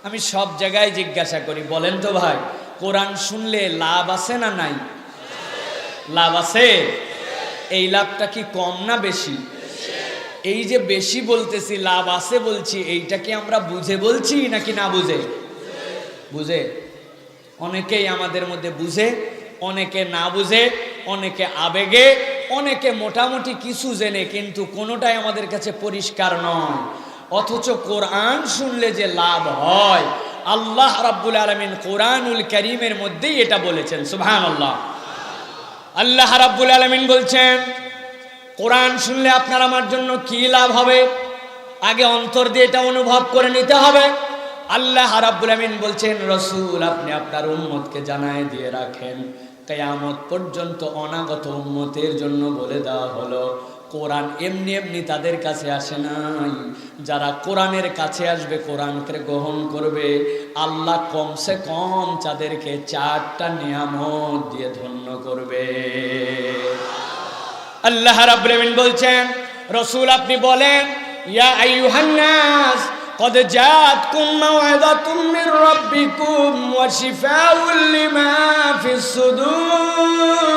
আমি সব জায়গায় জিজ্ঞাসা করি, বলেন তো ভাই, কোরআন শুনলে লাভ আছে না নাই? লাভ আছে। এই লাভটা কি কম না বেশি? এই যে বেশি বলতেছি, লাভ আছে বলছি, এইটা কি আমরা বুঝে বলছি নাকি না বুঝে? বুঝে। অনেকেই আমাদের মধ্যে বুঝে, অনেকে না বুঝে, অনেকে আবেগে, অনেকে মোটামুটি কিছু জেনে, কিন্তু কোনোটাই আমাদের কাছে পরিষ্কার নয়। অথচ কোরআন শুনলে যে লাভ হয়, আল্লাহ রাব্বুল আলামিন কোরআনুল কারীমের মধ্যেই এটা বলেছেন। সুবহানাল্লাহ। আল্লাহ রাব্বুল আলামিন বলছেন, কোরআন শুনলে আপনার আমার জন্য কি লাভ হবে, আগে অন্তর দিয়ে এটা অনুভব করে নিতে হবে। আল্লাহ রাব্বুল আমিন বলছেন, রাসূল আপনি আপনার উম্মতকে জানায় দিয়ে রাখেন, কিয়ামত পর্যন্ত অনাগত উম্মতের জন্য বলে দেওয়া হলো, কোরআন এমনি এমনি তাদের কাছে আসে নাই। যারা কোরআনের কাছে আসবে, কোরআনকে গ্রহণ করবে, আল্লাহ কমসে কম তাদেরকে 4টা নিয়ামত দিয়ে ধন্য করবে। আল্লাহ রাব্বুল আমিন বলছেন, রাসূল আপনি বলেন, ইয়া আইয়ুহান নাস قد جاءتكم موعظة من ربكم وشفاء لما في الصدور।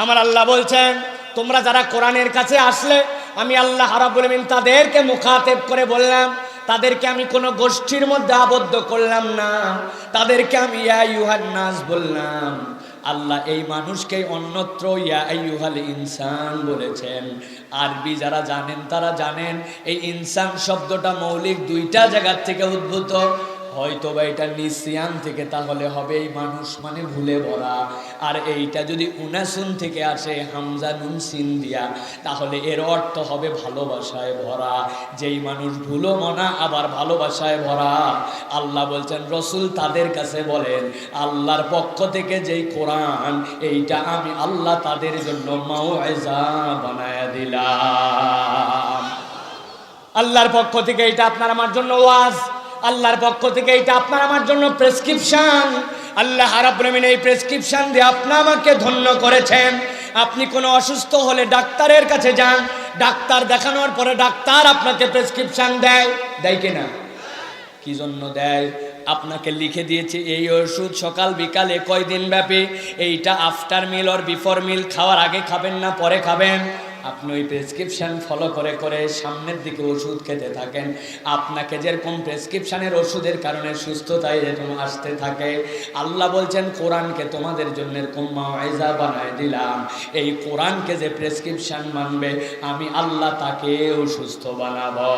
আমার আল্লাহ বলছেন, তোমরা যারা কোরআনের কাছে আসলে, আমি আল্লাহ রাব্বুল আমিন তাদেরকে মুখাতেব করে বললাম, তাদেরকে আমি কোনো গোষ্ঠীর মধ্যে আবদ্ধ করলাম না, তাদেরকে আমি ইয়া আইয়ুহান নাস বললাম। আল্লাহ এই মানুষকে অন্যত্র ইয়া আইয়ুহাল ইনসান বলেছেন। আরবি যারা জানেন তারা জানেন, এই ইনসান শব্দটা মৌলিক 2টা জায়গার থেকে উদ্ভূত। হয়তো বা এটা নিসিয়ান থেকে, তাহলে হবে এই মানুষ মানে ভুলে ভরা। আর এইটা যদি উনাসুন থেকে আসে, হামজা নুন সিন দিয়া, তাহলে এর অর্থ হবে ভালোবাসায় ভরা। যেই মানুষ ভুলো মনা আবার ভালোবাসায় ভরা। আল্লাহ বলছেন, রসুল তাদের কাছে বলেন, আল্লাহর পক্ষ থেকে যেই কোরআন, এইটা আমি আল্লাহ তাদের জন্য মাউইজা বানায়া দিলাম। আল্লাহর পক্ষ থেকে এটা আপনার আমার জন্য ওয়াজ, আল্লাহর পক্ষ থেকে এটা আপনার আমার জন্য প্রেসক্রিপশন। আল্লাহ রাব্বুল আমিন এই প্রেসক্রিপশন দিয়ে আপনি আমাকে ধন্য করেছেন। আপনি কোনো অসুস্থ হলে ডাক্তারের কাছে যান, ডাক্তার দেখানোর পরে ডাক্তার আপনাকে প্রেসক্রিপশন দেয়, দেয় কিনা? কি জন্য দেয়? আপনাকে লিখে দিয়েছে এই ওষুধ সকাল বিকালে কয়দিন ব্যাপী, এইটা আফটার মিল অর বিফোর মিল, খাওয়ার আগে খাবেন না পরে খাবেন। আপনি ওই প্রেসক্রিপশন ফলো করে করে সামনের দিকে ওষুধ খেতে থাকেন। আপনাকে যেরকম প্রেসক্রিপশনের ওষুধের কারণে সুস্থতায় যেরকম আসতে থাকে, আল্লাহ বলছেন কোরআনকে তোমাদের জন্য এরকম মাউইজা বানায় দিলাম। এই কোরআনকে যে প্রেসক্রিপশন মানবে, আমি আল্লাহ তাকেও সুস্থ বানাবো।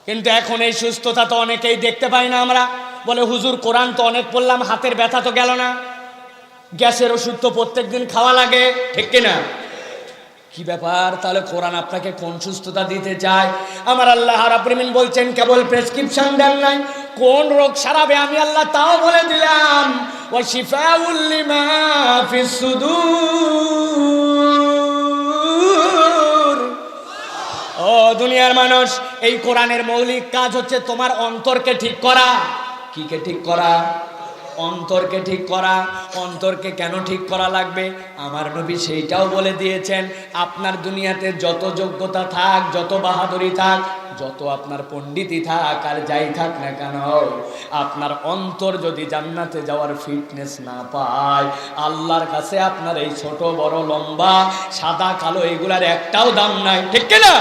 কিন্তু এখন এই সুস্থতা তো অনেকেই দেখতে পাই না। আমরা বলে, হুজুর কোরআন তো অনেক পড়লাম, হাতের ব্যথা তো গেল না, গ্যাসের ওষুধ তো প্রত্যেকদিন খাওয়া লাগে, ঠিক কিনা? কি ব্যাপার? তাহলে কোরআন আপনাকে কোন সুস্থতা দিতে চায়? আমার আল্লাহ রাব্বুল আমিন বলছেন, কেবল প্রেসক্রিপশন দেন নাই, কোন রোগ সারাবে আমি আল্লাহ তাও বলে দিলাম। ওয়া শিফাউল লিমা ফিস সুদূর। ও দুনিয়ার মানুষ, এই কোরআনের মৌলিক কাজ হচ্ছে তোমার অন্তরকে ঠিক করা। কি কে ঠিক করা? অন্তরকে ঠিক করা। অন্তরকে কেন ঠিক করা লাগবে? আমার নবী সেইটাও বলে দিয়েছেন। আপনার দুনিয়াতে যত যোগ্যতা থাক, যত বাহাদুরি থাক, যত আপনার পণ্ডিতি থাক আর যাই থাক না কেন, আপনার অন্তর যদি জান্নাতে যাওয়ার ফিটনেস না পায়, আল্লাহর কাছে আপনার এই ছোট বড় লম্বা সাদা কালো এগুলার একটাও দাম নাই, ঠিক কিনা?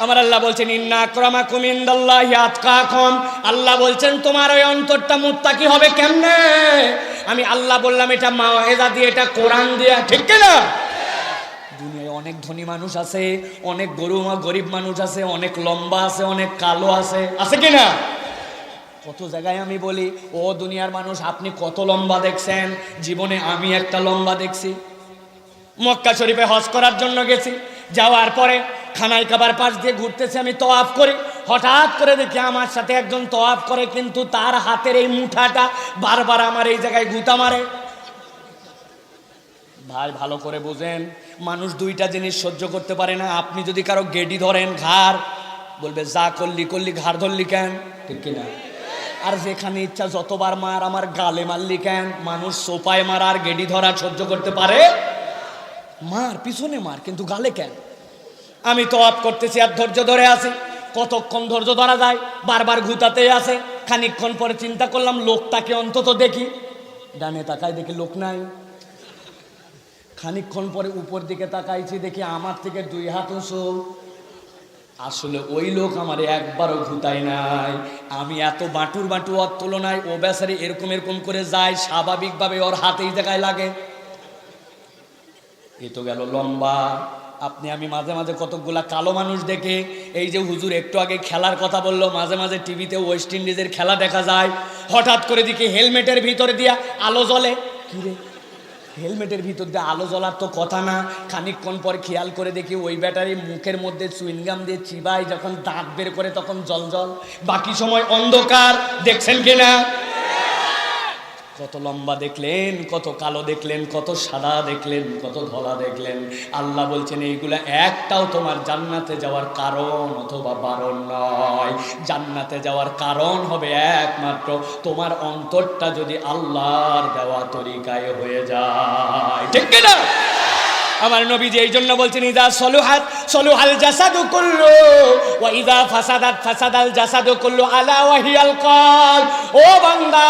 আমার আল্লাহ বলছেন, ইন্না আকরামাকুম ইনদাল্লাহি আতকাকুম। আল্লাহ বলছেন তোমার ওই অন্তরটা মুত্তাকি হবে কেমনে? আমি আল্লাহ বললাম এটা মাউইজা দিয়ে, এটা কোরআন দিয়ে, ঠিক কিনা? দুনিয়ায় অনেক ধনী মানুষ আছে, অনেক গরিব মানুষ আছে, অনেক লম্বা আছে, অনেক কালো আছে, আছে কিনা? কত জায়গায় আমি বলি, ও দুনিয়ার মানুষ, আপনি কত লম্বা দেখছেন? জীবনে আমি একটা লম্বা দেখছি। মক্কা শরীফে হজ করার জন্য গেছি, যাওয়ার পরে খানায় কাবার পাশ দিয়ে ঘুরতেছে, আমি তওয়াফ করি, হঠাৎ করে দেখি আমার সাথে একজন তওয়াফ করে, কিন্তু তার হাতের এই মুঠাটা বারবার আমার এই জায়গায় গুতা মারে। ভাই ভালো করে বুঝেন, মানুষ 2টা জিনিস সহ্য করতে পারে না। আপনি যদি কারো গেডি ধরেন, ঘাড়, বলবে যা করলি করলি, ঘাড় ধরলি কেন, ঠিক কিনা? আর যেখানে ইচ্ছা যতবার মার, আমার গালে মারলি কেন? মানুষ সোপায় মার আর গেডি ধরা সহ্য করতে পারে? মার, পিছনে মার, কিন্তু গালে কেন? আমি তওয়াব করতেছি আর ধৈর্য ধরে আছি। কতক্ষণ ধৈর্য ধরা যায়? বারবার ঘুতাতেই আছে। খানিকক্ষণ পরে চিন্তা করলাম লোকটাকে অন্তত দেখি, ডানে তাকাই দেখি লোক নাই। খানিকক্ষণ পরে উপর দিকে তাকাইছি, দেখি আমার থেকে 2 হাত উঁচু। আসলে ওই লোক আমার একবারও ঘুতায় নাই। আমি এত বাটুর বাটু ওর তুলনায় ও বেচারি এরকম এরকম করে যায়, স্বাভাবিকভাবে ওর হাতেই জায়গায় লাগে। এ তো গেল লম্বা। আপনি আমি মাঝে মাঝে কতকগুলা কালো মানুষ দেখে, এই যে হুজুর একটু আগে খেলার কথা বললো, মাঝে মাঝে টিভিতে ওয়েস্ট ইন্ডিজের খেলা দেখা যায়, হঠাৎ করে দেখি হেলমেটের ভিতরে দিয়া আলো জ্বলে। কি রে, হেলমেটের ভিতর দিয়ে আলো জ্বলার তো কথা না। খানিকক্ষণ পর খেয়াল করে দেখি ওই ব্যাটারি মুখের মধ্যে চুইনগাম দিয়ে চিবাই, যখন দাঁত বের করে তখন জল জল, বাকি সময় অন্ধকার। দেখছেন কিনা? কত লম্বা দেখলেন, কত কালো দেখলেন, কত সাদা দেখলেন, কত ধলা দেখলেন। আল্লাহ বলছেন এইগুলা একটাও তোমার জান্নাতে যাওয়ার কারণ অথবা বারণ নয়। জান্নাতে যাওয়ার কারণ হবে একমাত্র তোমার অন্তরটা যদি আল্লাহর দেওয়া তরিকায় হয়ে যায়। ঠিক কিনা? আমার নবীজি এই জন্য বলছেন ইদা সলুহাত সলুহাল জাসাদু কুল্লু ওয়া ইদা ফাসাদাত ফাসাদাল জাসাদু কুল্লু আলা ওয়া হিয়াল কলব। ও বান্দা,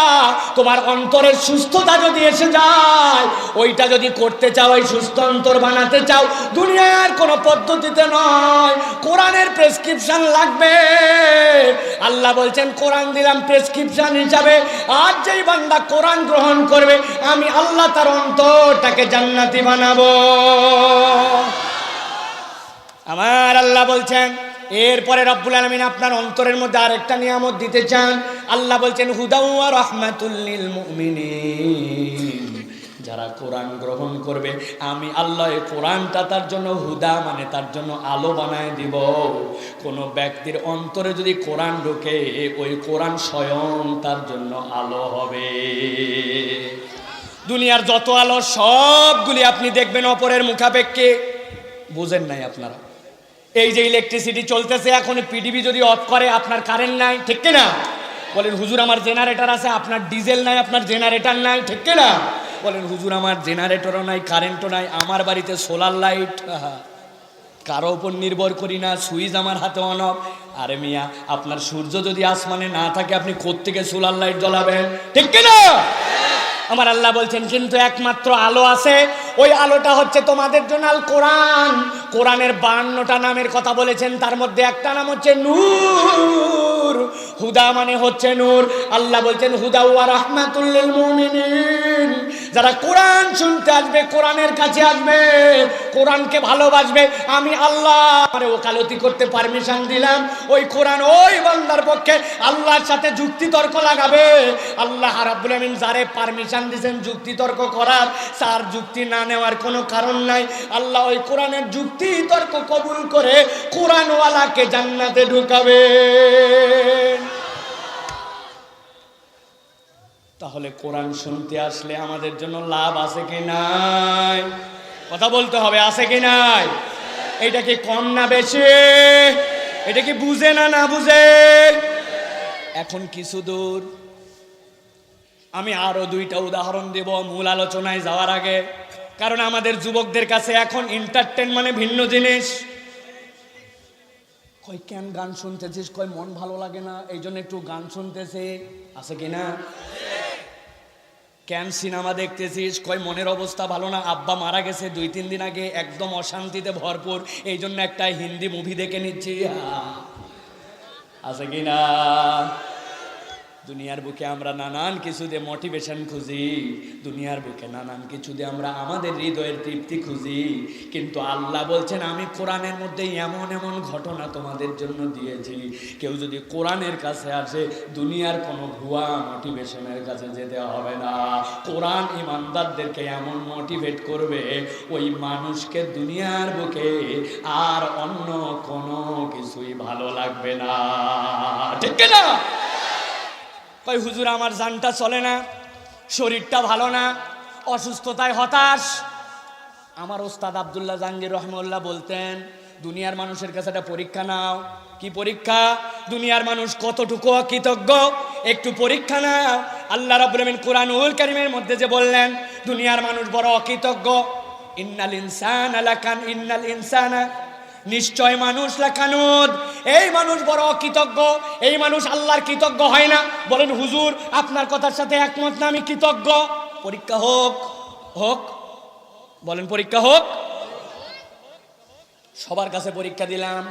তোমার অন্তরের সুস্থতা যদি এসে যায়, ওইটা যদি করতে চাও, ওই সুস্থ অন্তর বানাতে চাও, দুনিয়ার কোনো পদ্ধতিতে নয়, কোরআনের প্রেসক্রিপশন লাগবে। আল্লাহ বলছেন কোরআন দিলাম প্রেসক্রিপশন হিসাবে। আর যেই বান্দা কোরআন গ্রহণ করবে, আমি আল্লাহ তার অন্তরটাকে জান্নাতি বানাবো। আমার আল্লাহ বলছেন এরপরে রব্বুল আলামিন আপনার অন্তরের মধ্যে আরেকটা নিয়ামত দিতে চান। আল্লাহ বলছেন হুদাউ ওয়া রাহমাতুল লিল মুমিনিন। যারা কোরআন গ্রহণ করবে, আমি আল্লাহ এই কোরআনটা তার জন্য হুদা, মানে তার জন্য আলো বানায় দিব। কোনো ব্যক্তির অন্তরে যদি কোরআন ঢোকে, ওই কোরআন স্বয়ং তার জন্য আলো হবে। দুনিয়ার যত আলো সবগুলি আপনি দেখবেন অপরের মুখাপেক্ষে। বুঝেন নাই আপনারা? এই যে ইলেকট্রিসিটি চলতেছে এখন, পিডিবি যদি অফ করে, আপনার কারেন্ট নাই, ঠিক কিনা? বলেন হুজুর আমার জেনারেটর আছে, আপনার ডিজেল নাই, আপনার জেনারেটর নাই, ঠিক কিনা? বলেন হুজুর আমার জেনারেটরও নাই, কারেন্টও নাই, আমার বাড়িতে সোলার লাইট, কারো উপর নির্ভর করি না, সুইচ আমার হাতে অন অফ। আরে মিয়া, আপনার সূর্য যদি আসমানে না থাকে, আপনি কোত্থেকে সোলার লাইট জ্বলাবেন? ঠিক কিনা? আমার আল্লাহ বলছেন কিন্তু একমাত্র আলো আছে, ওই আলোটা হচ্ছে তোমাদের জন্য আল কোরআন। কোরআনের 52টা নামের কথা বলেছেন, তার মধ্যে একটা নাম হচ্ছে নূর। হুদা মানে হচ্ছে নূর। আল্লাহ বলছেন হুদা ওয়া রাহমাতুল লিল মুমিনিন। যারা কোরআন শুনতে আসবে, কোরআনের কাছে আসবে, কোরআনকে ভালোবাসবে, আমি আল্লাহ আরে ওকালতি করতে পারমিশন দিলাম। ওই কোরআন ওই বান্দার পক্ষে আল্লাহর সাথে যুক্তি তর্ক লাগাবে। আল্লাহ রাব্বুল আমিন যারে পারমিশন দিয়েছেন যুক্তি তর্ক করার, তার যুক্তি না নেওয়ার কোনো কারণ নাই। আল্লাহ ওই কোরআনের যুক্তি তর্ক কবুল করে কোরআনওয়ালাকে জান্নাতে ঢুকাবে। তাহলে কোরআন শুনতে আসলে আমাদের জন্য লাভ আছে কি নাই? কথা বলতে হবে, আছে কি নাই? এটা কি কম না বেশি? এটা কি বুঝে না না বুঝে? এখন কিছু দূর আমি আরো 2টা উদাহরণ দেব মূল আলোচনায় যাওয়ার আগে, কারণ আমাদের যুবকদের কাছে এখন এন্টারটেইন মানে ভিন্ন জিনিস। কই কেন গান শুনতেছিস? কই মন ভালো লাগে না, এই জন্য একটু গান শুনতেছে, আছে কিনা? কেন সিনেমা দেখতেছিস? কই মনের অবস্থা ভালো না, আব্বা মারা গেছে 2-3 দিন আগে, একদম অশান্তিতে ভরপুর, এই জন্য একটা হিন্দি মুভি দেখে নিচ্ছি, আছে কিনা? দুনিয়ার বুকে আমরা নানান কিছু দিয়ে মোটিভেশন খুঁজি, দুনিয়ার বুকে নানান কিছু দিয়ে আমরা আমাদের হৃদয়ের তৃপ্তি খুঁজি, কিন্তু আল্লাহ বলছেন আমি কোরআনের মধ্যে এমন এমন ঘটনা তোমাদের জন্য দিয়েছি, কেউ যদি কোরআনের কাছে আসে দুনিয়ার কোনো ভুয়া মোটিভেশনের কাছে যেতে হবে না। কোরআন ইমানদারদেরকে এমন মোটিভেট করবে, ওই মানুষকে দুনিয়ার বুকে আর অন্য কোনো কিছুই ভালো লাগবে না, ঠিক না? কই হুজুর আমার জানটা চলে না, শরীরটা ভালো না, অসুস্থতায় হতাশ। আমার ওস্তাদ আব্দুল্লাহ জাহাঙ্গীর রহমাতুল্লাহ বলতেন দুনিয়ার মানুষের কাছে একটা পরীক্ষা নাও। কি পরীক্ষা? দুনিয়ার মানুষ কতটুকু অকৃতজ্ঞ একটু পরীক্ষা নাও। আল্লাহ রাব্বুল আমিন কুরআনুল কারীমের মধ্যে যে বললেন দুনিয়ার মানুষ বড় অকৃতজ্ঞ, ইন্নাল ইনসানা নিশ্চয় মানুষ লাকানুদ, এই মানুষ বড় অকৃতজ্ঞ, এই মানুষ আল্লাহর কৃতজ্ঞ হয় না। বলেন হুজুর আপনার কথার সাথে একমত না, আমি কৃতজ্ঞ। পরীক্ষা হোক হোক, বলেন পরীক্ষা হোক। সবার কাছে পরীক্ষা দিলাম,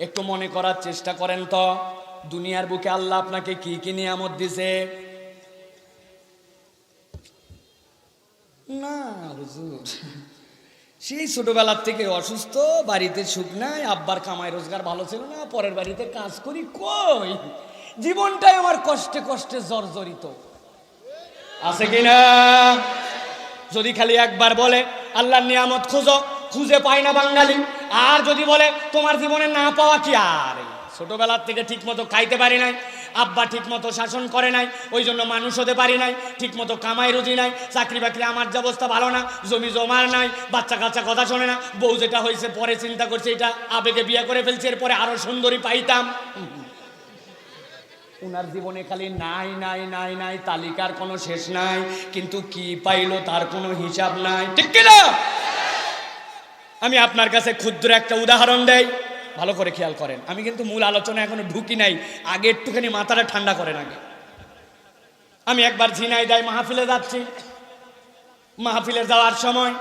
একটু মনে করার চেষ্টা করেন তো, দুনিয়ার বুকে আল্লাহ আপনাকে কি কি নিয়ামত দিছে? না হুজুর, সেই ছোটবেলার থেকে অসুস্থ, বাড়িতে সুখ নাই, আব্বার কামাই রোজগার ভালো ছিল না, পরের বাড়িতে কাজ করি, কই জীবনটাই আমার কষ্টে কষ্টে জর্জরিত। আছে কিনা? যদি খালি একবার বলে আল্লাহর নিয়ামত খোঁজো, খুঁজে পায় না বাঙালি। আর যদি বলে তোমার জীবনে না পাওয়া কি আর, ছোটবেলার থেকে ঠিক মতো খাইতে পারি নাই, আব্বা ঠিক মতো শাসন করে নাই, ওই জন্য মানুষ হতে পারি নাই, ঠিক মতো কামাই রুজি নাই, চাকরি বাকরি আমার যে অবস্থা ভালো না, জমি জমার নাই, বাচ্চা কাচ্চা কথা শোনে না, বউ যেটা হয়েছে পরে চিন্তা করছে এটা আবেগে বিয়ে করে ফেলছে, এরপরে আরো সুন্দরী পাইতাম। উনার জীবনে খালি নাই নাই নাই নাই, তালিকার কোনো শেষ নাই, কিন্তু কি পাইলো তার কোনো হিসাব নাই, ঠিক কিনা? আমি আপনার কাছে ক্ষুদ্র একটা উদাহরণ দেই, ভালো করে খেয়াল করেন। আমি কিন্তু মূল আলোচনা এখনো ঢুকি নাই, আগে একটুখানি মাথাটা ঠান্ডা করেন আগে। আমি একবার ঝিনাইদহ মাহফিলে যাচ্ছি, মাহফিলে যাওয়ার সময়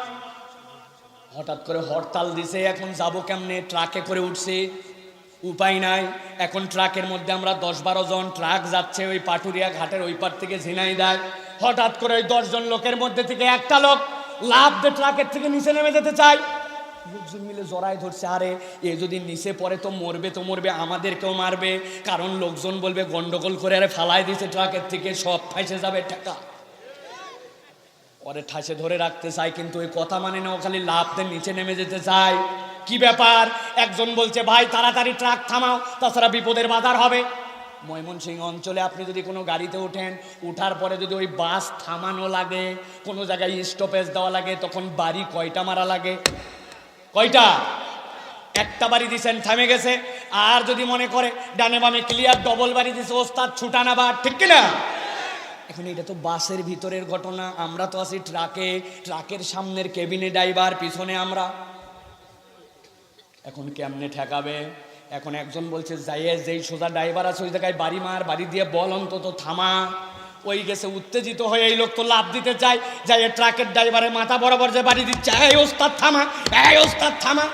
হঠাৎ করে হরতাল দিছে, এখন যাবো কেমনে, ট্রাকে করে উঠছে, উপায় নাই। এখন ট্রাকের মধ্যে আমরা 10-12 জন, ট্রাক যাচ্ছে ওই পাটুরিয়া ঘাটের ওই পার থেকে ঝিনাইদহ। হঠাৎ করে ওই 10 জন লোকের মধ্যে থেকে একটা লোক লাফ দিয়ে ট্রাকের থেকে নিচে নেমে যেতে চায়। লোকজন মিলে জড়াই ধরছে, আরে এ যদি নিচে পড়ে তো মরবে তো মরবে, আমাদেরকেও মারবে, কারণ লোকজন বলবে গন্ডগোল করে আরে ফালাই দিয়েছে ট্রাকের থেকে, সব ফাইসে যাবে টাকা। পরে ঠাসে ধরে রাখতে চায়, কিন্তু ওই কথা মানে না, ও খালি লাফ দিয়ে নিচে নেমে যেতে চায়। কি ব্যাপার? একজন বলছে ভাই তাড়াতাড়ি ট্রাক থামাও, তাছাড়া বিপদের বাজার হবে। ময়মনসিংহ অঞ্চলে আপনি যদি কোনো গাড়িতে ওঠেন, উঠার পরে যদি ওই বাস থামানো লাগে, কোনো জায়গায় স্টপেজ দেওয়া লাগে, তখন বাড়ি কয়টা মারা লাগে? কয়টা? একটা বাড়ি দিছেন, থামে গেছে। আর যদি মনে করে ডানে বামে ক্লিয়ার, ডবল বাড়ি দিছে, ওস্তাদ ছুটানা বা, ঠিক কিনা? এখন এটা তো বাসের ভিতরের ঘটনা, আমরা তো আছি ট্রাকে, ট্রাকের সামনের কেবিনে ড্রাইভার, পিছনে আমরা। এখন কেমনে ঠেকাবে? এখন একজন বলছে যাইয়ে যেই সোজা ড্রাইভার আছে ওই জায়গায় বাড়ি মার, বাড়ি দিয়ে বল অন্তত থামা। ওই গেছে উত্তেজিত হয়ে, এই লোক তো লাভ দিতে চায়, যাই ট্রাকের ড্রাইভারের মাথা বরাবর যে বাড়ি দিচ্ছে, এই ওস্তাদ থামা, এই ওস্তাদ থামা।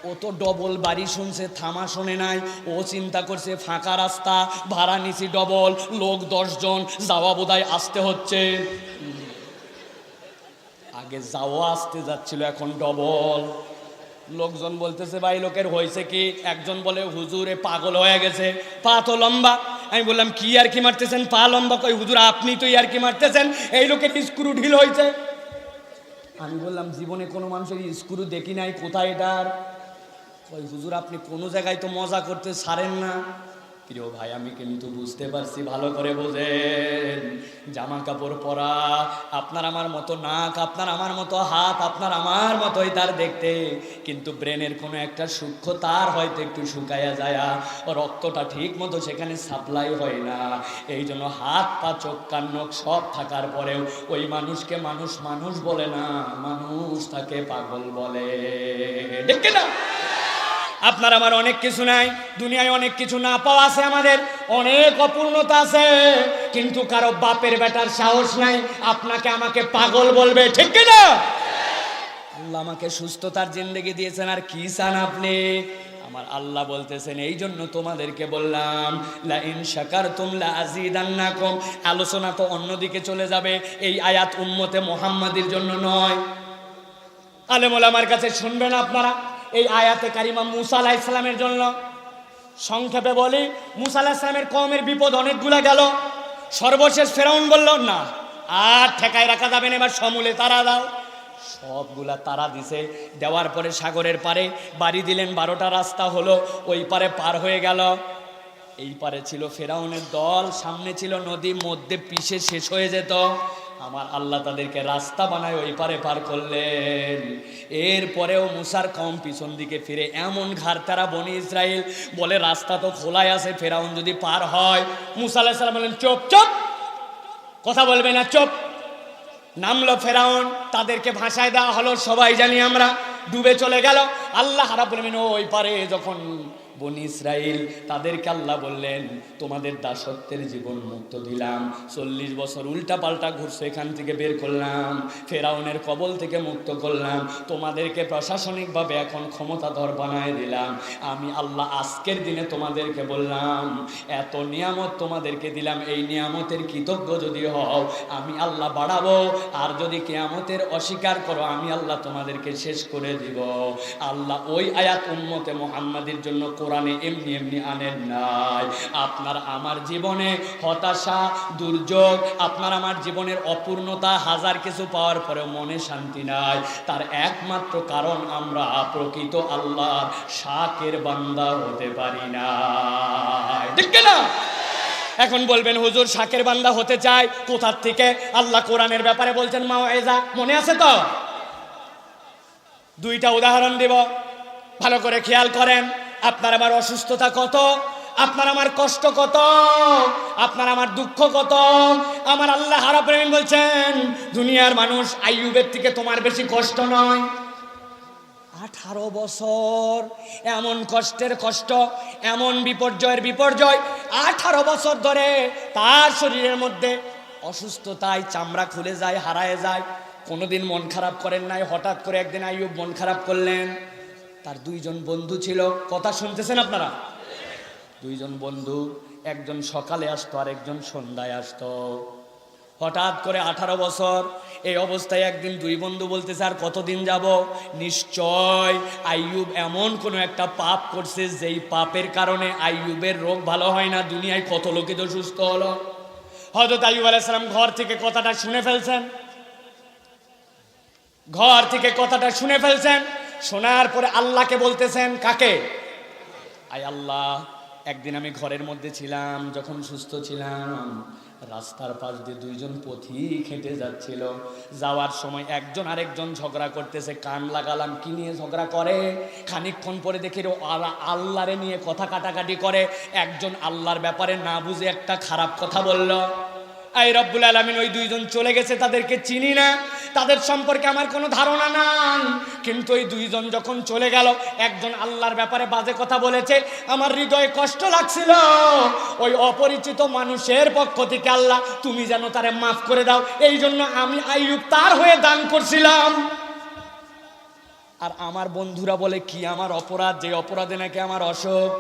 ও তো ডবল বাড়ি শুনছে, থামা শোনে নাই। ও চিন্তা করছে ফাঁকা রাস্তা, ভাড়া নিছি ডবল, লোক 10 জন, যাওয়া বোধহয় আসতে হচ্ছে। আগে যাওয়া আসতে যাচ্ছিল, এখন ডবল। লোকজন বলতেছে ভাই লোকের হয়েছে কি? একজন বলে হুজুরে পাগল হয়ে গেছে, পা তো লম্বা। আমি বললাম কি আর কি মারতেছেন, পা লম্বা? কই হুজুর আপনি তো আর কি মারতেছেন, এই লোকের স্ক্রু ঢিল হয়েছে। আমি বললাম জীবনে কোনো মানুষের স্ক্রু দেখি নাই, কোথায় এটার? ওই হুজুর আপনি কোনো জায়গায় তো মজা করতে ছাড়েন না। প্রিয় ভাই আমি কিন্তু বুঝতে পারছি, ভালো করে বোঝেন। জামা কাপড় পরা, আপনার আমার মতো নাক, আপনার আমার মতো হাত, আপনার আমার মতোই তার দেখতে, কিন্তু ব্রেনের কোনো একটা সূক্ষ্ম তার হয়তো একটু শুকায়া যায়, রক্তটা ঠিক মতো সেখানে সাপ্লাই হয় না। এই জন্য হাত পা চোখ কান নখ সব থাকার পরেও ওই মানুষকে মানুষ মানুষ বলে না, মানুষ তাকে পাগল বলে, ঠিক না? আপনার আমার অনেক কিছু নাই, দুনিয়ায় অনেক কিছু না পাওয়া আছে, আমাদের অনেক অপূর্ণতা আছে, কিন্তু কারো বাপের বেটার সাহস নাই আপনাকে আমাকে পাগল বলবে, ঠিক কিনা? আল্লাহ আমাকে সুস্থতার জিন্দেগি দিয়েছেন, আর কি চান আপনি? আমার আল্লাহ বলতেছেন এই জন্য তোমাদেরকে বললাম লা ইন শাকারতুম লা আযীদান্নাকুম। আলোচনা তো অন্যদিকে চলে যাবে, এই আয়াত উম্মতে মুহাম্মাদির জন্য নয়। আলেম ওলামার কাছে শুনবেন আপনারা, এই আয়াতে কারিমা মুসা আলাইহিস সালামের জন্য। সংক্ষেপে বলি, মুসা আলাইহিস সালামের কওমের বিপদ অনেকগুলা গেল, সর্বশেষ ফেরাউন বলল না আর ঠেকায় রাখা যাবে না, এবার সমূলে তারা দাও। সবগুলা তারা দিছে, দেওয়ার পরে সাগরের পারে বাড়ি দিলেন, 12টা রাস্তা হলো, ওই পারে পার হয়ে গেল। এই পারে ছিল ফেরাউনের দল, সামনে ছিল নদী, মধ্যে পিষে শেষ হয়ে যেত। আমার আল্লাহ তাদেরকে রাস্তা বানায় ওই পারে পার করলেন। এরপরেও মুসার কওম পিছন দিকে ফিরে এমন ঘাড় তারা বনি ইসরাইল বলে রাস্তা তো খোলাই আছে, ফেরাউন যদি পার হয়। মুসা আলাইহিস সালাম বলেন চুপ চুপ, কথা বলবে না, চুপ। নামলো ফেরাউন, তাদেরকে ভাষায় দেওয়া হলো, সবাই জানি আমরা ডুবে চলে গেল। আল্লাহ রাব্বুল আলামিন ওই পারে যখন বনি ইসরাইল, তাদেরকে আল্লাহ বললেন তোমাদের দাসত্বের জীবন মুক্ত দিলাম, 40 বছর উল্টা পাল্টা ঘুরছে, এখান থেকে বের করলাম, ফেরাউনের কবল থেকে মুক্ত করলাম, তোমাদেরকে প্রশাসনিকভাবে এখন ক্ষমতাধর বানায় দিলাম। আমি আল্লাহ আজকের দিনে তোমাদেরকে বললাম এত নিয়ামত তোমাদেরকে দিলাম, এই নিয়ামতের কৃতজ্ঞ যদি হও আমি আল্লাহ বাড়াবো, আর যদি কিয়ামতের অস্বীকার করো আমি আল্লাহ তোমাদেরকে শেষ করে দিব। আল্লাহ ওই আয়াত উম্মতে মুহাম্মাদের জন্য কোরআনে এমনি এমনি আনেন নাই। আপনার আমার জীবনে হতাশা, দুর্যোগ, আপনার আমার জীবনের অপূর্ণতা, হাজার কিছু পাওয়ার পরেও মনে শান্তি নাই, তার একমাত্র কারণ আমরা প্রকৃত আল্লাহর শাকের বান্দা হতে পারি না। ঠিক না? এখন বলবেন হুজুর শাকের বান্দা হতে চাই কোথা থেকে? আল্লাহ কোরআনের ব্যাপারে বলছেন মাওয়াইজা, মনে আছে তো? দুইটা উদাহরণ দেব, ভালো করে খেয়াল করেন। আপনার আমার অসুস্থতা কত, আপনার আমার কষ্ট কত, আপনার আমার দুঃখ কত। আমার আল্লাহ রাব্বুল আলামিন বলছেন দুনিয়ার মানুষ আইয়ুবের থেকে তোমার বেশি কষ্ট নয়। 18 বছর এমন কষ্টের কষ্ট, এমন বিপর্যয়ের বিপর্যয়, 18 বছর ধরে তার শরীরের মধ্যে অসুস্থতায় চামড়া খুলে যায়, হারায় যায়, কোনোদিন মন খারাপ করেন নাই। হঠাৎ করে একদিন আইয়ুব মন খারাপ করলেন। তার দুইজন বন্ধু ছিল, কথা শুনতেছেন আপনারা? দুইজন বন্ধু, একজন সকালে আসতো আর একজন সন্ধ্যায় আসতো। হঠাৎ করে 18 বছর এই অবস্থায় একদিন দুই বন্ধু বলতেছে আর কতদিন যাব? নিশ্চয় আইয়ুব এমন কোনো একটা পাপ করছে যেই পাপের কারণে আইয়ুবের রোগ ভালো হয় না। দুনিয়ায় কত লোকে তো সুস্থ হলো। হযরত আইয়ুব আলাইহিস সালাম ঘর থেকে কথাটা শুনে ফেলছেন, ঘর থেকে কথাটা শুনে ফেলছেন। শোনার পরে আল্লাহকে বলতেছেন, কাকে? আয় আল্লাহ, একদিন আমি ঘরের মধ্যে ছিলাম, যখন সুস্থ ছিলাম, রাস্তার পাশ দিয়ে দুইজন পথিক হেঁটে যাচ্ছিল। যাওয়ার সময় একজন আরেকজন ঝগড়া করতেছে, কান লাগালাম কি নিয়ে ঝগড়া করে। খানিকক্ষণ পরে দেখি আল্লাহরে নিয়ে কথা কাটাকাটি করে। একজন আল্লাহর ব্যাপারে না বুঝে একটা খারাপ কথা বলল। আই রব্বুল আলামিন, ওই দুইজন চলে গেছে, তাদেরকে চিনি না, তাদের সম্পর্কে আমার কোনো ধারণা নাই, কিন্তু ওই দুইজন যখন চলে গেল, একজন আল্লাহর ব্যাপারে বাজে কথা বলেছে, আমার হৃদয়ে কষ্ট লাগছিল। ওই অপরিচিত মানুষের পক্ষ থেকে আল্লাহ তুমি যেন তারে মাফ করে দাও, এই জন্য আমি আইয়ুব তার হয়ে দান করছিলাম। আর আমার বন্ধুরা বলে কি আমার অপরাধ, যে অপরাধে নাকি আমার অসুখ।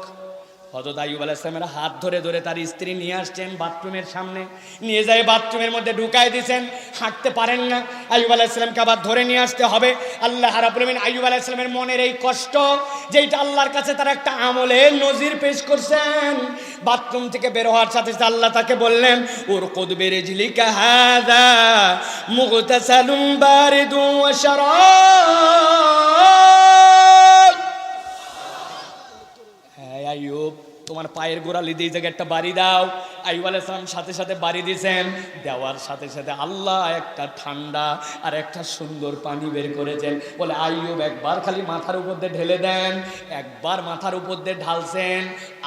হযরত আইয়ুব আলাইহিস সালামের হাত ধরে ধরে তার স্ত্রী নিয়ে আসছেন বাথরুমের সামনে, নিয়ে যায় বাথরুমের মধ্যে ঢুকায় দিয়েছেন। হাঁটতে পারেন না, আইয়ুব আলাইহিস সালামকে আবার ধরে নিয়ে আসতে হবে। আল্লাহ রাব্বুল আলামিন আইয়ুব আলাইহিস সালামের মনের এই কষ্ট, যেটা আল্লাহর কাছে তার একটা আমলের নজির পেশ করছেন। বাথরুম থেকে বের হওয়ার সাথে সাথে আল্লাহ তাকে বললেন, উরকুদ বিরিজলিকা হাযা মুগতাসালুম বারিদুন ওয়া শারাব। হ্যাঁ আইয়ুব, তোমার পায়ের গোড়ালি দিয়ে জায়গায় একটা বাড়ি দাও। আইয়ুব আলাইহিস সালাম সাথে সাথে বাড়ি দিয়েছেন। দেওয়ার সাথে সাথে আল্লাহ একটা ঠান্ডা আর একটা সুন্দর পানি বের করেছেন। বলে আইয়ুব একবার খালি মাথার উপর দিয়ে ঢেলে দেন। একবার মাথার উপর দিয়ে ঢালছেন।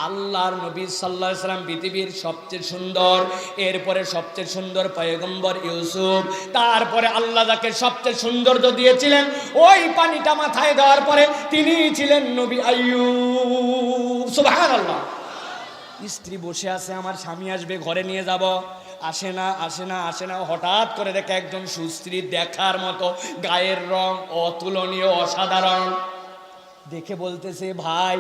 আল্লাহর নবী সাল্লাল্লাহু আলাইহি সাল্লাম পৃথিবীর সবচেয়ে সুন্দর, এরপরে সবচেয়ে সুন্দর পয়গম্বর ইউসুফ, তারপরে আল্লাহ যাকে সবচেয়ে সৌন্দর্য দিয়েছিলেন, ওই পানিটা মাথায় দেওয়ার পরে তিনি ছিলেন নবী আইয়ুব। সুবহানাল্লাহ। স্ত্রী বসে আছে, আমার স্বামী আসবে, ঘরে নিয়ে যাব, আসে না আসে না আসে না। হঠাৎ করে দেখে একজন সুস্ত্রী, দেখার মতো, গায়ের রং অতুলনীয়, অসাধারণ। দেখে বলতেছে, ভাই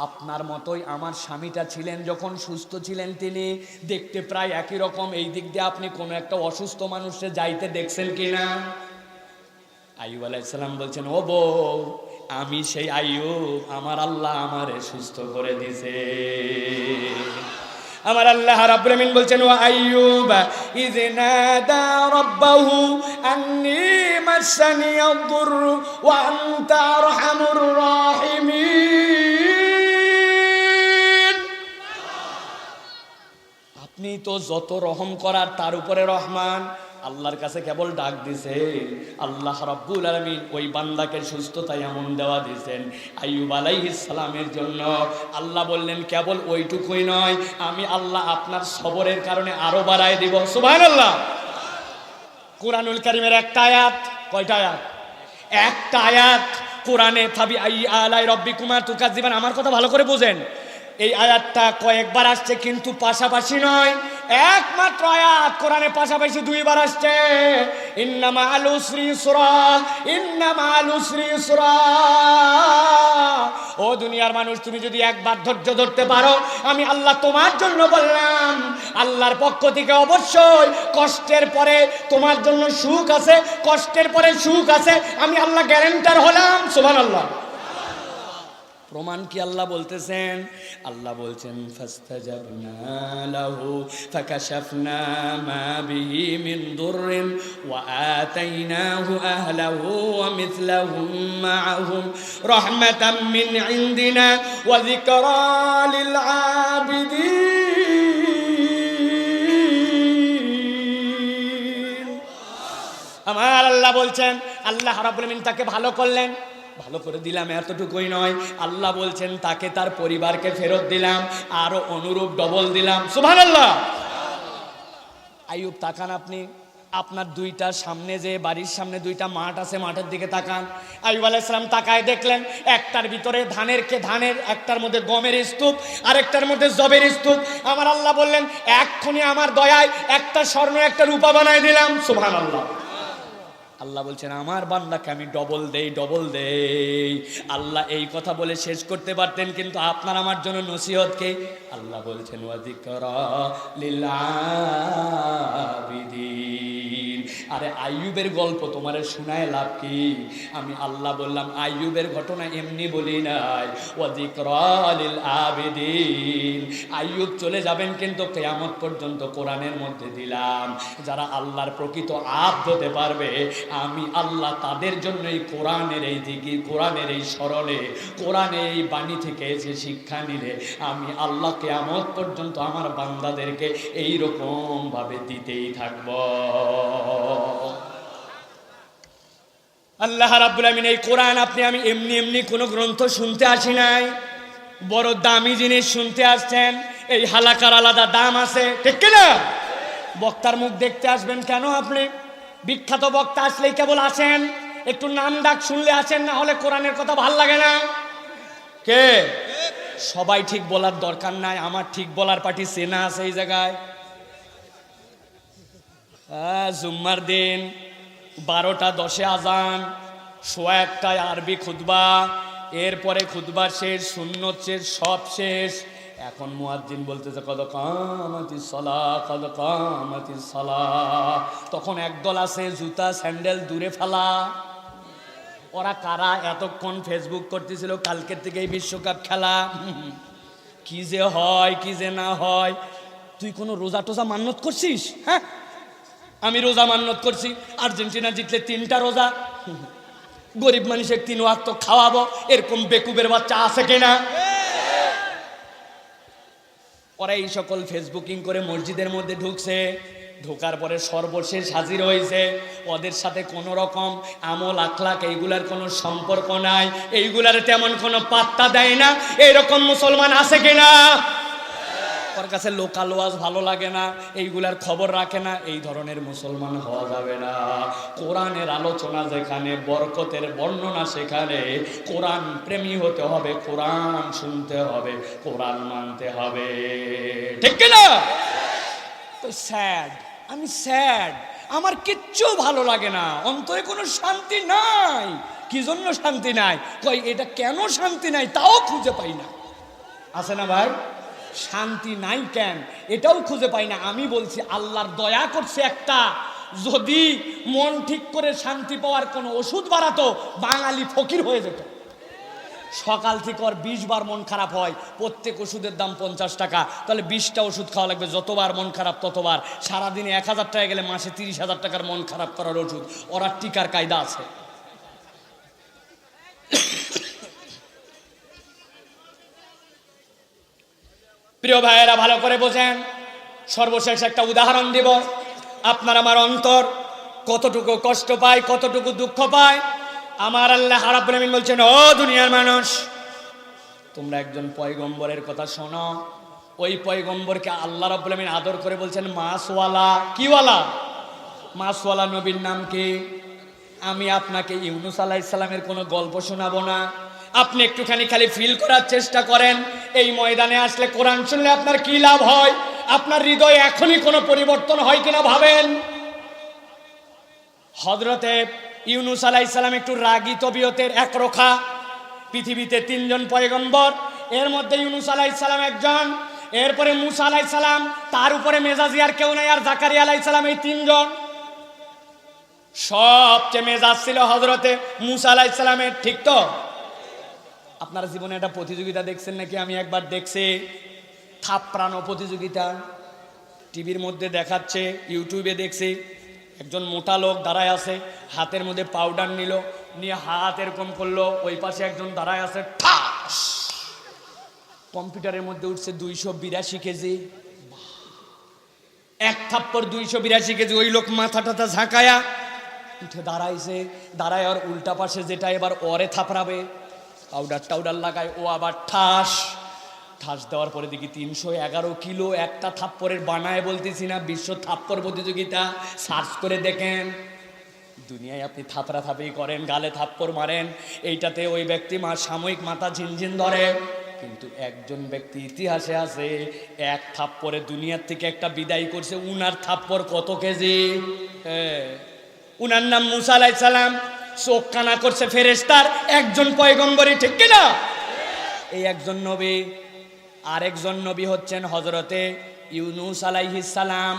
আপনার মতোই আমার স্বামীটা ছিলেন, যখন সুস্থ ছিলেন তিনি দেখতে প্রায় একই রকম। এই দিক দিয়ে আপনি কোনো একটা অসুস্থ মানুষকে যাইতে দেখছেন কিনা? আইয়ুব আলাইহিস সালাম বলছেন, ও বউ, আমি সেই আইয়ুব, আমার আল্লাহ আমারে সুস্থ করে দিয়েছে। আমার আল্লাহ রাব্বুল আলামিন বলছেন, ওয়া আইয়ুব ইয নাদা রাব্বাহু আন্নী মাসানি আদ-দুররু ওয়া আনতা আরহামুর রাহিমিন। আপনি তো যত রহম করার তার উপরে রহমান। আল্লাহর কাছে কেবল ডাক দিছে, আল্লাহ রাব্বুল আলামিন ওই বান্দাকে সুস্থতা এমন দেওয়া দিয়েছেন আইয়ুব আলাইহিস সালামের জন্য। আল্লাহ বললেন, কেবল ওইটুকুই নয়, আমি আল্লাহ আপনার সবরের কারণে আরো বাড়ায় দিব। সুবহানাল্লাহ। কোরআনুল কারীমের একটা আয়াত, কয়টা আয়াত? একটা আয়াত, কোরআনে ফাবি আই আলাই রব্বিকুমা তুকাজ্জিবান, আমার কথা ভালো করে বোঝেন। এই আয়াতটা কয়েকবার আসছে কিন্তু পাশাপাশি নয়, একমাত্র আয়াত কোরআনে পাশাপাশি দুইবার আসছে। ইন্নামা আল উসরি ইসরা, ইন্নামা আল উসরি ইসরা। ও দুনিয়ার মানুষ, তুমি যদি একবার ধৈর্য ধরতে পারো, আমি আল্লাহ তোমার জন্য বললাম, আল্লাহর পক্ষ থেকে অবশ্যই কষ্টের পরে তোমার জন্য সুখ আছে, কষ্টের পরে সুখ আছে, আমি আল্লাহ গ্যারান্টার হলাম। সুবহানাল্লাহ। প্রমাণ কি আল্লাহ বলতেছেন? আল্লাহ বলছেন ফাস্তাজাবনা লাহু ফাকাশাফনা মা বিহি মিন দুররিন ওয়া আতাইনাহু আহলাহু ওয়া মিথলাহুম মাআহুম রাহমাতাম মিন ইনদিনা ওয়া যিকরা লিল আবিদিন। আমার আল্লাহ বলছেন, আল্লাহ রাব্বুল আমিন তাকে ভালো করলেন, ভালো করে দিলাম এতটুকুই নয়, আল্লাহ বলছেন তাকে তার পরিবারকে ফেরত দিলাম, আরো অনুরূপ ডবল দিলাম। সুবহানাল্লাহ। আইয়ুব তাকান, আপনি আপনার দুইটা সামনে যে বাড়ির সামনে দুইটা মাঠ আছে, মাঠের দিকে তাকান। আইয়ুব আলাইহিস সালাম তাকায় দেখলেন একটার ভিতরে ধানের, একটার মধ্যে গমের স্তূপ, আর একটার মধ্যে জবের স্তূপ। আমার আল্লাহ বললেন এক্ষুনি আমার দয়ায় একটা স্বর্ণ একটা রূপা বানায় দিলাম। সুবহানাল্লাহ। আল্লাহ বলছেন আমার বান্দাকে আমি ডবল দেই। আল্লাহ এই কথা বলে শেষ করতে পারতেন, কিন্তু আপনার আমার জন্য নসিহতকে আল্লাহ বলছেন ওয়া যিকরা লিল আবিদিন। আরে আইয়ুবের গল্প তোমারে শোনায় লাভ কি? আমি আল্লাহ বললাম আইয়ুবের ঘটনা এমনি বলি নাই, ওয়া যিকরা লিল আবিদিন। আইয়ুব চলে যাবেন কিন্তু কিয়ামত পর্যন্ত কোরআনের মধ্যে দিলাম, যারা আল্লাহর প্রকৃত আব্দ হতে পারবে, আমি আল্লাহ তাদের জন্যই কোরআনের এই দিকে, কোরআনের এই স্মরণে, কোরআনের এই বাণী থেকে যে শিক্ষা নিলে আমি আল্লাহ কিয়ামত পর্যন্ত আমার বান্দাদেরকে এইরকম ভাবে দিতেই থাকব। আল্লাহ রাব্বুল আমিন এই কোরআন আপনি আমি এমনি কোনো গ্রন্থ শুনতে আসি নাই, বড় দামি জিনিস শুনতে আসছেন। এই হালাকার আলাদা দাম আছে, ঠিক কিনা? বক্তার মুখ দেখতে আসবেন কেন? আপনি বিখ্যাত বক্তা আসলেই কেবল আসেন, একটু নাম ডাক শুনলে আসেন, না হলে কোরআনের কথা ভাল লাগে না। কে? সবাই ঠিক বলার দরকার নাই, আমার ঠিক বলার পার্টি চেনা আছে এই জায়গায়। জুম্মার দিন 12:10 আজান, 1:15 আরবি খুতবা, এরপরে খুতবা শেষ, সুন্নত শেষ, সব শেষ। এখন মুয়াজ্জিন বলতেছে কদ কামাতিস সালাহ। তখন একদল আছে জুতা স্যান্ডেল দূরে ফেলা। ওরা কারা? এতক্ষণ ফেসবুক করতেছিল কালকের থেকে এই বিশ্বকাপ খেলা, কি যে হয় কি যে না হয়। তুই কোনো রোজা টোজা মান্যত করছিস? হ্যাঁ, আমি রোজা মান্যত করছি, আর্জেন্টিনা জিতলে 3টা রোজা, গরিব মানুষের 3 ওয়াক্ত খাওয়াবো। এরকম বেকুবের বাচ্চা আছে কিনা? ওরা এই সকল ফেসবুকিং করে মসজিদের মধ্যে ঢুকছে, ঢোকার পরে সর্বশেষ হাজির হয়েছে। ওদের সাথে কোনো রকম আমল আখলাক এইগুলার কোনো সম্পর্ক নাই, এইগুলার তেমন কোনো পাত্তা দেয় না। এইরকম মুসলমান আছে কিনা? ওর কাছে লোকাল ওয়াজ ভালো লাগে না, এইগুলার খবর রাখে না। এই ধরনের মুসলমান হওয়া যাবে না। কোরআনের আলোচনা যেখানে, বরকতের বর্ণনা সেখানে, কোরআন প্রেমী হতে হবে, কোরআন শুনতে হবে, কোরআন মানতে হবে, ঠিক কিনা? তো স্যাড, আমি স্যাড, আমার কিচ্ছু ভালো লাগে না, অন্তরে কোনো শান্তি নাই। কি জন্য শান্তি নাই? কই এটা কেন শান্তি নাই তাও খুঁজে পাই না। আছে না ভাই? শান্তি নাই কেন এটাও খুঁজে পাই না। আমি বলছি আল্লাহর দয়া করছে একটা, যদি মন ঠিক করে শান্তি পাওয়ার কোনো ওষুধ বাড়াতো, বাঙালি ফকির হয়ে যেত। সকাল থেকে ওর 20 বার মন খারাপ হয়, প্রত্যেক ওষুধের দাম 50 টাকা, তাহলে 20টা ওষুধ খাওয়া লাগবে, যতবার মন খারাপ ততবার। সারাদিনে 1000 টাকা গেলে মাসে 30,000 টাকার মন খারাপ করার ওষুধ। ওরা টিকার কায়দা আছে। প্রিয় ভাইয়েরা ভালো করে বোঝেন, সর্বশেষ একটা উদাহরণ দিব। আপনার আমার অন্তর কতটুকু কষ্ট পায়, কতটুকু দুঃখ পায়। আমার আল্লাহ রাব্বুল আমিন বলছেন, ও দুনিয়ার মানুষ, তোমরা একজন পয়গম্বরের কথা শোনো। ওই পয়গম্বরকে আল্লাহ রাব্বুল আমিন আদর করে বলছেন মাসওয়ালা। কি ওয়ালা? মাসওয়ালা নবীর নাম কি? আমি আপনাকে ইউনূস আলাইহিস সালামের কোনো গল্প শোনাবো না, আপনি একটুখানি খালি ফিল করার চেষ্টা করেন এই ময়দানে আসলে কোরআন শুনলে আপনার কি লাভ হয়, আপনার হৃদয়ে এখনই কোনো পরিবর্তন হয় কিনা ভাবেন। হযরতে ইউনূস আলাইহিস সালাম একটু রাগী তবিয়তের, একরোখা। পৃথিবীতে 3 জন পয়গম্বর, এর মধ্যে ইউনূস আলাইহিস সালাম একজন, এরপরে মূসা আলাইহিস সালাম, তার উপরে মেজাজি আর কেউ নাই, আর জাকারিয়া আলাইহিস সালাম, এই 3 জন। সবচেয়ে মেজাজ ছিল হযরতে মূসা আলাইহিস সালামের, ঠিক তো? আপনার জীবনে একটা প্রতিযোগিতা দেখছেন নাকি? আমি একবার দেখছি, থাপড়ানো প্রতিযোগিতা, টিভির মধ্যে দেখাচ্ছে, ইউটিউবে দেখছি। একজন মোটা লোক দাঁড়ায় আছে, হাতের মধ্যে পাউডার নিল, নিয়ে হাত এরকম করলো, ওই পাশে একজন দাঁড়ায় আছে, ঠাস, কম্পিউটারের মধ্যে উঠছে 282 কেজি, এক থাপ্পড় 282 কেজি। ওই লোক মাথাটা ঝাঁকায়া উঠে দাঁড়াইছে, দাঁড়ায় আর উল্টা পাশে যেটা এবার ওরে থাপড়াবে, পাউডার লাগায়, ও আবার ঠাস ঠাস দেওয়ার পরে দেখি 311 কিলো একটা থাপ্পড়ের, বানায় বলতেছি না, বিশ্ব থাপ্পড় প্রতিযোগিতা, সার্চ করে দেখেন। দুনিয়ায় আপনি থাপড়াথাপড়ি করেন, গালে থাপ্পড় মারেন, এইটাতে ওই ব্যক্তি সাময়িক মাথা ঝিনঝিন ধরে, কিন্তু একজন ব্যক্তি ইতিহাসে আছে, এক থাপ্পড়ে দুনিয়ার থেকে একটা বিদায় করছে। উনার থাপ্পড় কত কেজি? উনার নাম মূসা আলাইহিস সালাম, চোখ কানা করছে ফেরেশতার, একজন পয়গম্বরই, ঠিক কিনা? এই একজন নবী। আরেকজন নবী হচ্ছেন হযরতে ইউনূস আলাইহিস সালাম।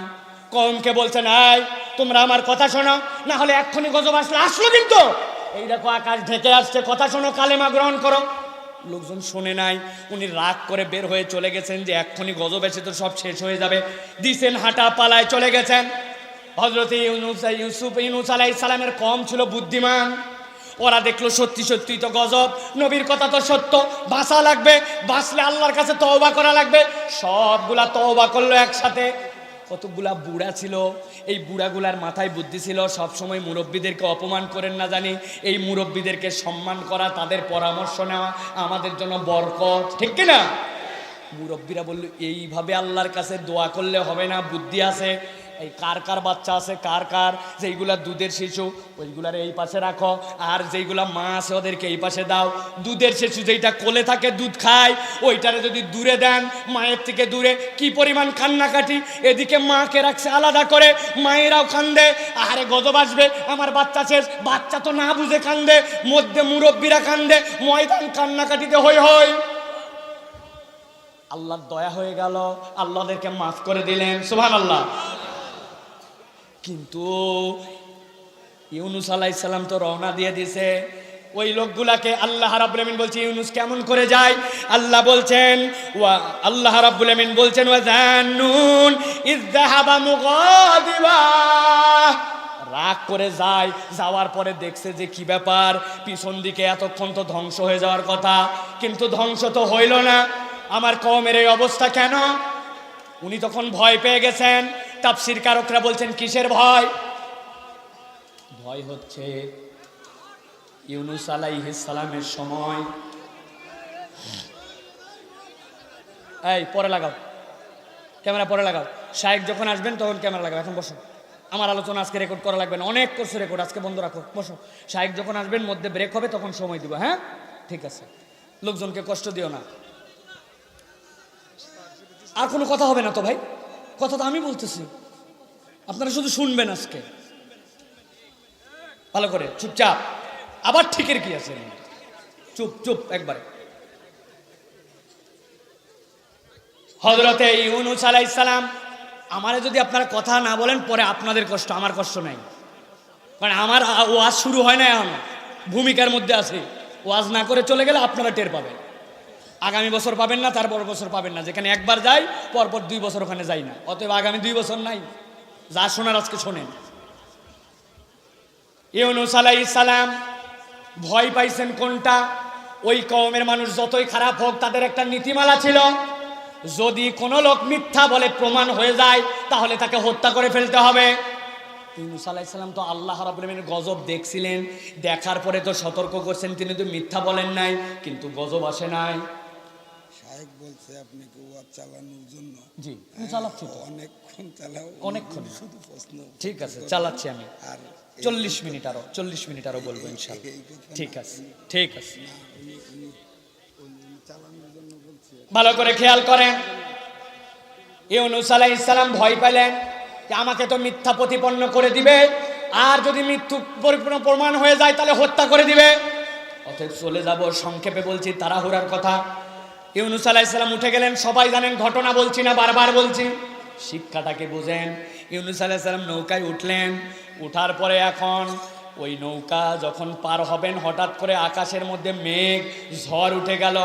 কওমকে বলছেন, এই তোমরা আমার কথা শোনো, না হলে এক্ষুনি গজব আসলো কিন্তু, এই দেখো আকাশ ঢেকে আসছে, কথা শোনো, কালেমা গ্রহণ করো। লোকজন শোনে নাই, উনি রাগ করে বের হয়ে চলে গেছেন যে এক্ষুনি গজব এসে তো সব শেষ হয়ে যাবে। দিছেন হাঁটা, পালায় চলে গেছেন। হযরতে ইউনূস আলাইহিস সালামের কওম ছিল বুদ্ধিমান, ওরা দেখলো সত্যি সত্যি তো গজব, নবীর কথা তো সত্য, বাঁচা লাগবে, বাঁচলে আল্লাহর কাছে তওবা করা লাগবে। সবগুলা তওবা করলো একসাথে। কতগুলা বুড়া ছিল, এই বুড়াগুলার মাথায় বুদ্ধি ছিল, সবসময় মুরব্বীদেরকে অপমান করেন না জানি, এই মুরব্বীদেরকে সম্মান করা, তাদের পরামর্শ নেওয়া আমাদের জন্য বরকত, ঠিক কিনা? মুরব্বীরা বলল, এইভাবে আল্লাহর কাছে দোয়া করলে হবে না, বুদ্ধি আছে। এই কার কার বাচ্চা আছে, কার কার যেইগুলা দুধের শিশু, ওইগুলার এই পাশে রাখো, আর যেইগুলা মা আছে ওদেরকে এই পাশে দাও। দুধের শিশু যেইটা কোলে থাকে, দুধ খায়, ওইটারে যদি দূরে দেন, মায়ের থেকে দূরে, কি পরিমাণ কান্নাকাটি। এদিকে মাকে রাখছে আলাদা করে, মায়েরাও কান্দে, আরে গজব আসবে, আমার বাচ্চা শেষ। বাচ্চা তো না বুঝে কান্দে, মধ্যে মুরব্বীরা কান্দে, ময়দান কান্নাকাটিতে হই হই। আল্লাহর দয়া হয়ে গেল, আল্লাহদেরকে মাফ করে দিলেন, সুবহানাল্লাহ। কিন্তু ইউনূস আলাইহিস সালাম তো রওনা দিয়ে দিয়েছে, ওই লোকগুলাকে আল্লাহ রাব্বুল আমিন বলছে, ইউনূস কেমন করে যায়? আল্লাহ রাব্বুল আমিন বলছেন, ওয়া জান্নুন ইয যাহাবা মুগাদিবা, রাগ করে যায়, যাওয়ার পরে দেখছে যে কি ব্যাপার, পিছন দিকে এতক্ষণ তো ধ্বংস হয়ে যাওয়ার কথা, কিন্তু ধ্বংস তো হইল না, আমার কওমের এই অবস্থা কেন? উনি তখন ভয় পেয়ে গেছেন। তাফসীর কারকরা বলছেন, কিসের ভয়? ভয় হচ্ছে ইউনূস আলাইহিস সালামের সময়, এই পরে লাগাও ক্যামেরা, পরে লাগাও, শায়েখ যখন আসবেন তখন ক্যামেরা লাগাও, এখন বসো, আমার আলোচনা আজকে রেকর্ড করা লাগবে না, অনেক করছে রেকর্ড, আজকে বন্ধ রাখো, বসো। শায়েখ যখন আসবেন মধ্যে ব্রেক হবে, তখন সময় দিব, হ্যাঁ ঠিক আছে, লোকজনকে কষ্ট দিও না। আর কোনো কথা হবে না তো ভাই, কথা তো আমি বলতেছি, আপনারা শুধু শুনবেন আজকে ভালো করে, চুপচাপ। আবার ঠিকের কি আছে, চুপ চুপ একবারে। হযরতে ইউনূস আলাইহিস সালাম, আমারে যদি আপনারা কথা না বলেন পরে আপনাদের কষ্ট, আমার কষ্ট নাই, কারণ আমার ওয়াজ শুরু হয় না, এখন ভূমিকার মধ্যে আছে। ওয়াজ না করে চলে গেলে আপনারা টের পাবেন, আগামী বছর পাবেন না, তারপর বছর পাবেন না। যেখানে একবার যাই পরপর 2 বছর ওখানে যাই না, অতএব আগামী 2 বছর নাই। যা শোনার আজকে শোনেন। ইউনূস আলাইহিস সালাম ভয় পাইছেন কোনটা? ওই কওমের মানুষ যতই খারাপ হোক, তাদের একটা নীতিমালা ছিল, যদি কোনো লোক মিথ্যা বলে প্রমাণ হয়ে যায় তাহলে তাকে হত্যা করে ফেলতে হবে। ইউনূস আলাইহিস সালাম তো আল্লাহ রাব্বুল আমিনের গজব দেখছিলেন, দেখার পরে তো সতর্ক করছেন, তিনি তো মিথ্যা বলেন নাই, কিন্তু গজব আসে নাই। এক বলছে আপনি কি ওয়াজ চালানোর জন্য? জি আমি চালাচ্ছি তো, অনেকক্ষণ চালাও, অনেকক্ষণ। শুধু প্রশ্ন। ঠিক আছে চালাচ্ছি আমি, আর 40 মিনিট আরো বলবো ইনশাআল্লাহ। ঠিক আছে ঠিক আছে, চালানোর জন্য বলছে। ভালো করে খেয়াল করেন। ইউনূস আলাইহিস সালাম ভয় পেলেন যে আমাকে তো মিথ্যা প্রতিপন্ন করে দিবে, আর যদি মৃত্যু পরিপূর্ণ প্রমাণ হয়ে যায় তাহলে হত্যা করে দিবে। অতএব চলে যাব, সংক্ষেপে বলছি, তাড়াহুড়ার কথা। ইউনূস আলাইহিস সালাম উঠে গেলেন। সবাই জানেন ঘটনা, বলছি না, বারবার বলছি, শিক্ষাটাকে বুঝেন। ইউনূস আলাইহিস সালাম নৌকায় উঠলেন। উঠার পরে এখন ওই নৌকা যখন পার হবেন, হঠাৎ করে আকাশের মধ্যে মেঘ ঝড় উঠে গেল।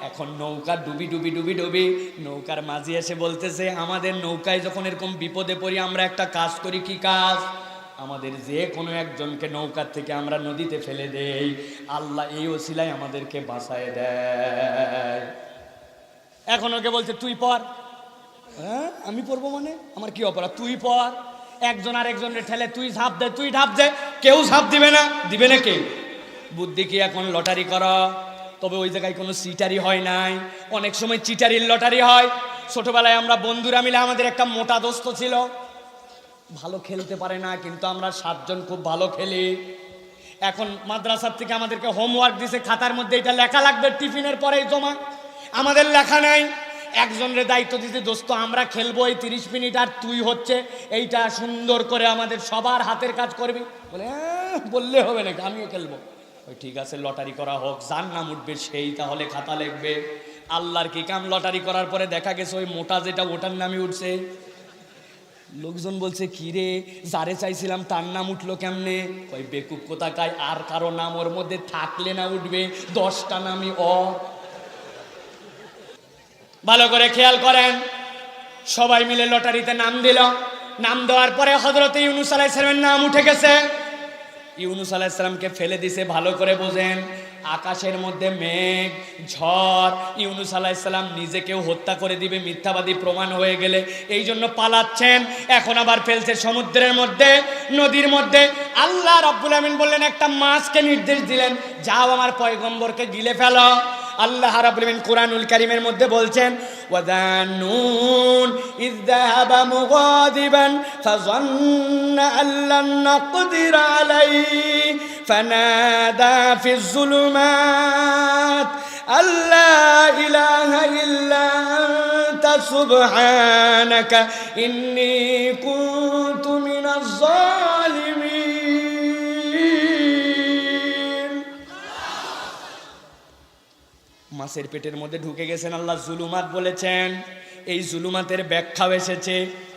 এখন নৌকা ডুবি ডুবি ডুবি ডুবি, নৌকার মাঝি এসে বলতেছে আমাদের নৌকায় যখন এরকম বিপদে পড়ি আমরা একটা কাজ করি। কি কাজ? আমাদের যে কোনো একজনকে নৌকার থেকে আমরা নদীতে ফেলে দেই, আল্লাহ এই ওসিলায় আমাদেরকে বাঁচায় দেয়। এখন ওকে বলছে তুই পর। হ্যাঁ আমি পড়বো মানে? আমার কি অপরাধ? তুই পর। একজন আর একজনের ঠেলে তুই ঝাঁপ দে, তুই ঝাঁপ দে, কেউ ঝাঁপ দিবে না। দিবে না কে? বুদ্ধি কি এখন লটারি করা? তবে ওই জায়গায় কোনো চিটারি হয় নাই। অনেক সময় চিটারির লটারি হয়। ছোটবেলায় আমরা বন্ধুরা মিলে, আমাদের একটা মোটা দোস্ত ছিল, ভালো খেলতে পারে না, কিন্তু আমরা 7 জন খুব ভালো খেলি। এখন মাদ্রাসার থেকে আমাদেরকে হোমওয়ার্ক দিছে, খাতার মধ্যে এটা লেখা লাগবে টিফিনের পরেই জমা। আমাদের লেখা নাই। একজনের দায়িত্ব দিতে, দোস্ত আমরা খেলবো এই 30 মিনিট, আর তুই হচ্ছে এইটা সুন্দর করে আমাদের সবার হাতের কাজ করবি। বলে বললে হবে নাকি, আমিও খেলবো। ওই ঠিক আছে লটারি করা হোক, যার নাম উঠবে সেই তাহলে খাতা লিখবে। আল্লাহর কি কাম, লটারি করার পরে দেখা গেছে ওই মোটা যেটা ওটার নামই উঠছে। লোকজন বলছে কি রে, যারে চাইছিলাম তার নাম উঠলো কেমনে? ওই বেকুব কোথাকায়, আর কারো নাম ওর মধ্যে থাকলে না উঠবে, 10টা নামই অ। ভালো করে খেয়াল করেন। সবাই মিলে লটারিতে নাম দিল। নাম দেওয়ার পরে হযরত ইউনূস আলাইহিস সালামের নাম উঠে গেছে। ইউনূস আলাইহিস সালামকে ফেলে দিছে। ভালো করে বোঝেন, আকাশের মধ্যে মেঘ ঝড়। ইউনূস আলাইহিস সালাম নিজেকেও হত্যা করে দিবে মিথ্যাবাদী প্রমাণ হয়ে গেলে, এই জন্য পালাচ্ছেন। এখন আবার ফেলছে সমুদ্রের মধ্যে, নদীর মধ্যে। আল্লাহ রাব্বুল আমিন বললেন, একটা মাছকে নির্দেশ দিলেন, যাও আমার পয়গম্বরকে গিলে ফেলো। আল্লাহ রাব্বুল আমিন কুরআনুল কারীমের মধ্যে বলছেন, ওয়াযান্নুন ইয যাহাবা মুগাদিবান ফাযান্না আল্লান নাকদির আলাইহি ফানাদা ফিজ যুলুমাত আল্লা ইলাহা ইল্লা আনতা সুবহানাকা ইন্নী কুনতু মিনাজ জালিমিন। মাছের পেটের মধ্যে ঢুকে গেছেন, আল্লাহ জুলুমাত বলেছেন। এই জুলুমাতের ব্যাখ্যাও এসেছে।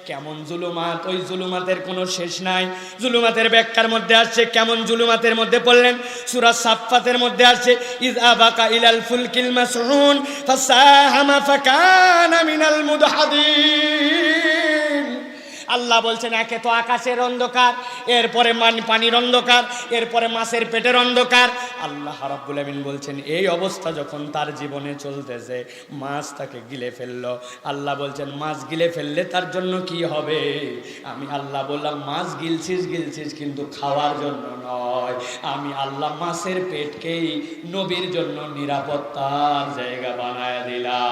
কেমন জুলুমাত? ওই জুলুমাতের কোনো শেষ নাই। জুলুমাতের ব্যাখ্যার মধ্যে আসছে কেমন জুলুমাতের মধ্যে পড়লেন, সূরা সাফফাতের মধ্যে আসছে, ইয আবাকা ইলাল ফুলকিল মাসউন ফাসাহামা ফাকানা মিনাল মুদহাদিন। আল্লাহ বলছেন, একে তো আকাশের অন্ধকার, এরপরে পানির অন্ধকার, এরপরে মাছের পেটের অন্ধকার। আল্লাহ রাব্বুল আমিন বলছেন, এই অবস্থা যখন তার জীবনে চলতেছে, মাছ তাকে গিলে ফেললো। আল্লাহ বলছেন, মাছ গিলে ফেললে তার জন্য কি হবে? আমি আল্লাহ বললাম, মাছ গিলছিস কিন্তু খাওয়ার জন্য নয়। আমি আল্লাহ মাছের পেটকেই নবীর জন্য নিরাপত্তার জায়গা বানায় দিলাম।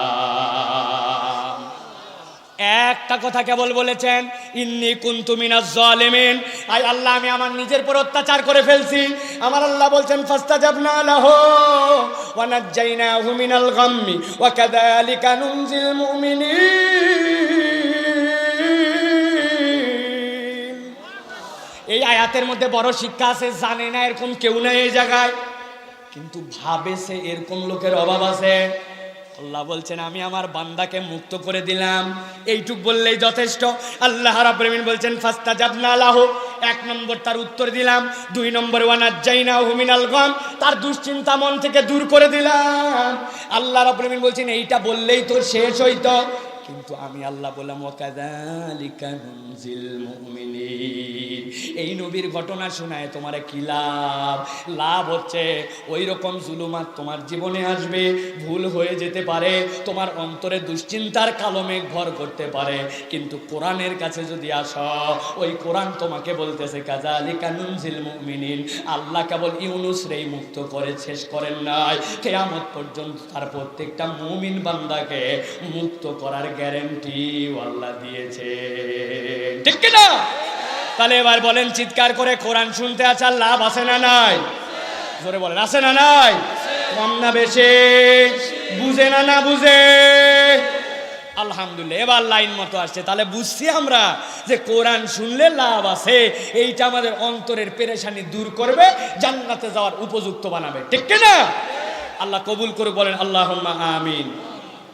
একটা কথা কেবল বলেছেন, ইন্নী কুনতু মিনাজ জালিমিন। আই আল্লাহ, আমি আমার নিজের উপর অত্যাচার করে ফেলছি। আমার আল্লাহ বলছেন, ফাস্তাজাবনা লাহু ওয়া নাজ্জাইনাহু মিনাল গাম্মি ওয়া কাযালিকা নুনজিল মুমিনিন। এই আয়াতের মধ্যে বড় শিক্ষা আছে। জানে না এরকম কেউ নাই এই জায়গায়, কিন্তু ভাবে সে এরকম লোকের অভাব আছে। আল্লাহ বলছেন, আমি আমার বান্দাকে মুক্ত করে দিলাম, এইটুক বললেই যথেষ্ট। আল্লাহ রাব্বুল আমিন বলছেন, ফাস্তাজাবনা লাহু, 1 নম্বর তার উত্তর দিলাম। 2 নম্বর ওয়া নাজ্জাইনাহু মিনাল গাম, তার দুশ্চিন্তা মন থেকে দূর করে দিলাম। আল্লাহ রাব্বুল আমিন বলছেন, এইটা বললেই তো শেষ হইতো, কিন্তু আমি আল্লাহ বললাম ওয়াকাযালিকা নুনজিল মুমিনিন। এই নবীর ঘটনা শোনায় তোমার কি লাভ? লাভ হচ্ছে ওই রকম জুলুমাত তোমার জীবনে আসবে, ভুল হয়ে যেতে পারে, তোমার অন্তরে দুশ্চিন্তার কালো মেঘ ভর করতে পারে, কিন্তু কোরআনের কাছে যদি আসো, ওই কোরআন তোমাকে বলতেছে কাযালিকা নুনজিল মুমিনিন। আল্লাহ কেবল ইউনুস রেই মুক্ত করে শেষ করেন নাই, কিয়ামত পর্যন্ত তার প্রত্যেকটা মুমিন বান্দাকে মুক্ত করার গ্যারান্টি আল্লাহ দিয়েছে। ঠিক কি না? তাহলে এবার বলেন চিৎকার করে, কোরআন শুনতে আসার লাভ আছে না নাই? জোরে বলেন, আছে না নাই? কম না বেশি? বুঝে না না বুঝে? আলহামদুলিল্লাহ, এবার লাইন মতো আসছে। তাহলে বুঝছি আমরা যে কোরআন শুনলে লাভ আছে, এইটা আমাদের অন্তরের পেরেশানি দূর করবে, জান্নাতে যাওয়ার উপযুক্ত বানাবে। ঠিক কি না? আল্লাহ কবুল করে বলেন আল্লাহুম্মা আমিন।